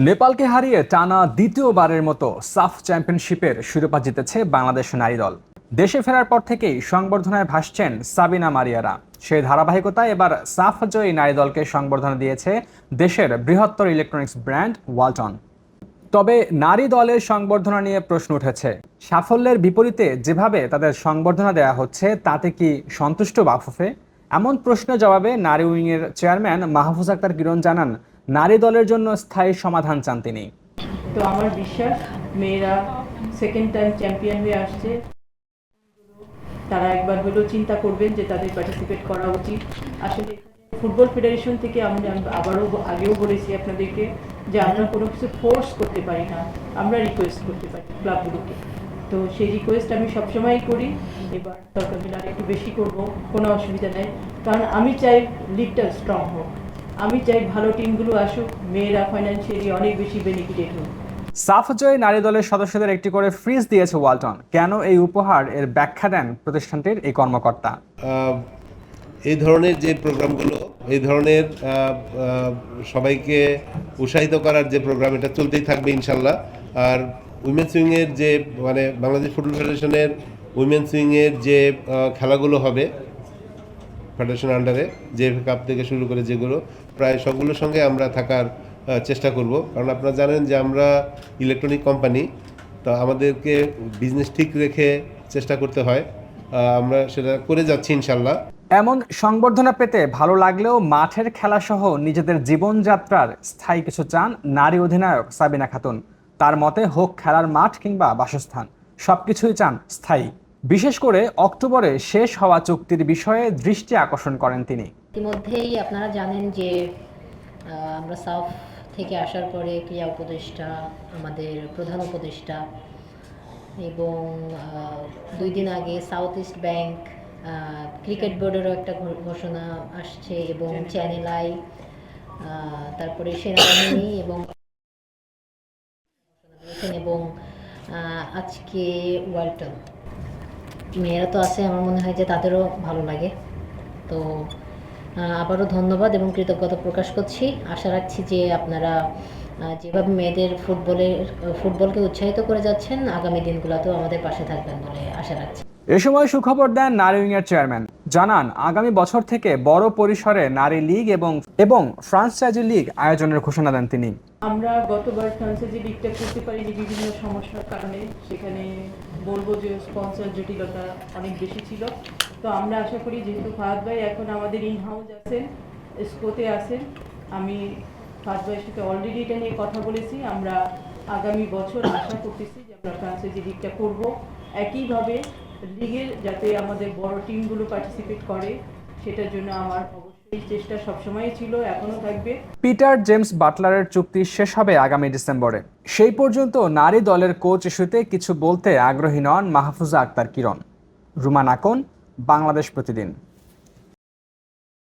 নেপালকে হারিয়ে টানা দ্বিতীয়বারের মতো সাফ চ্যাম্পিয়নশিপের শিরোপা জিতেছে বাংলাদেশ নারী দল। দেশে ফেরার পর থেকেই সংবর্ধনায় ভাসছেন সাবিনা মারিয়ারা। সেই ধারাবাহিকতায় এবার সাফ জয়ী নারী দলকে সংবর্ধনা দিয়েছে দেশের বৃহত্তর ইলেকট্রনিক্স ব্র্যান্ড ওয়ালটন। তবে নারী দলের সংবর্ধনা নিয়ে প্রশ্ন উঠেছে। সাফল্যের বিপরীতে যেভাবে তাদের সংবর্ধনা দেওয়া হচ্ছে তাতে কি সন্তুষ্ট বাফুফে? এমন প্রশ্নের জবাবে নারী উইংয়ের চেয়ারম্যান মাহফুজ আক্তার কিরণ জানান, নারী দলের জন্য স্থায়ী সমাধান চান তিনি। তো আমার বিশ্বাস মেয়েরা সেকেন্ড টাইম চ্যাম্পিয়ন হয়ে আসছে, তারা একবার হলেও চিন্তা করবেন যে তাদের পার্টিসিপেট করা উচিত। আসলে ফুটবল ফেডারেশন থেকে আমি আবারও আগেও বলেছি আপনাদেরকে যে আমরা কোনো কিছু ফোর্স করতে পারি না, আমরা রিকোয়েস্ট করতে পারি ক্লাবগুলোকে। তো সেই রিকোয়েস্ট আমি সবসময়ই করি। এবার দরকার হলে আর একটু বেশি করবো, কোনো অসুবিধা নেই, কারণ আমি চাই লিগটা স্ট্রং হোক, আমি চাই ভালো টিমগুলো আসুক, মেয়েরা ফাইন্যান্সিয়ালি অনেক বেশি বেনিফিটেড হোক। সাফ জয়ী নারী দলের সদস্যদের একটি করে ফ্রিজ দিয়েছে ওয়ালটন। কেন এই উপহার, এর ব্যাখ্যা দেন প্রতিষ্ঠানটির এই কর্মকর্তা। এই ধরনের যে প্রোগ্রামগুলো, এই ধরনের সবাইকে উৎসাহিত করার যে প্রোগ্রাম, এটা চলতেই থাকবে ইনশাল্লাহ। আর উইমেন্স উইংয়ের যে বাংলাদেশ ফুটবল ফেডারেশনের উইমেন্স উইংয়ের যে খেলাগুলো হবে ফেডারেশন আন্ডারে, যে কাপ থেকে শুরু করে যেগুলো, প্রায় সবগুলোর সঙ্গে আমরা থাকার চেষ্টা করব। কারণ আপনারা জানেন যে আমরা ইলেকট্রনিক কোম্পানি, তো আমাদেরকে বিজনেস ঠিক রেখে চেষ্টা করতে হয়। আমরা সেটা করে যাচ্ছি ইনশাল্লাহ। এমন সংবর্ধনা পেতে ভালো লাগলেও মাঠের খেলাসহ নিজেদের জীবনযাত্রার স্থায়ী কিছু চান নারী অধিনায়ক সাবিনা খাতুন। তার মতে, হোক খেলার মাঠ কিংবা বাসস্থান, সবকিছুই চান স্থায়ী। বিশেষ করে অক্টোবরে শেষ হওয়া চুক্তির বিষয়ে দৃষ্টি আকর্ষণ করেন তিনি। ইতিমধ্যেই আপনারা জানেন যে আমরা সাউথ থেকে আসার পরে ক্রীড়া উপদেষ্টা, আমাদের প্রধান উপদেষ্টা এবং 2 দিন আগে সাউথ ইস্ট ব্যাংক ক্রিকেট বোর্ডেরও একটা ঘোষণা আসছে, এবং চ্যানেল আই, তারপরে সেনাবাহিনী এবং আজকে ওয়ালটন। মেয়েরা তো আছে, আমার মনে হয় যে তাদেরও ভালো লাগে। তো আবারও ধন্যবাদ এবং কৃতজ্ঞতা প্রকাশ করছি। আশা রাখছি যে আপনারা যেভাবে মেয়েদের ফুটবলকে উৎসাহিত করে যাচ্ছেন, আগামী দিনগুলোতেও আমাদের পাশে থাকবেন বলে আশা রাখছি। এ সময় সুখবর দেন নারী উইংয়ের চেয়ারম্যান। জানান, আগামী বছর থেকে বড় পরিসরে নারী লীগ এবং ফ্রাঞ্চাইজি লীগ আয়োজনের ঘোষণা দেন তিনি। আমরা গতবার ফ্রান্সাইজি লিগটা করতে পারিনি বিভিন্ন সমস্যার কারণে, সেখানে বলবো যে স্পন্সর জটিলতা অনেক বেশি ছিল। তো আমরা আশা করি, যেহেতু ফাহাদ ভাই এখন আমাদের ইন হাউস আছেন, স্কোতে আছেন, আমি ফাহাদ ভাইয়ের সাথে অলরেডি এটা নিয়ে কথা বলেছি। আমরা আগামী বছর আশা করতেছি যে আমরা ফ্রান্সাইজি লিগটা করবো। একইভাবে লিগের যাতে আমাদের বড় টিমগুলো পার্টিসিপেট করে, সেটার জন্য আমার অবশ্যই চেষ্টা সবসময়ই ছিল, এখনো থাকবে। পিটার জেমস বাটলারের চুক্তি শেষ হবে আগামী ডিসেম্বরে। সেই পর্যন্ত নারী দলের কোচ ইস্যুতে কিছু বলতে আগ্রহী নন মাহফুজা আক্তার কিরণ। রুমা নাকন, বাংলাদেশ প্রতিদিন।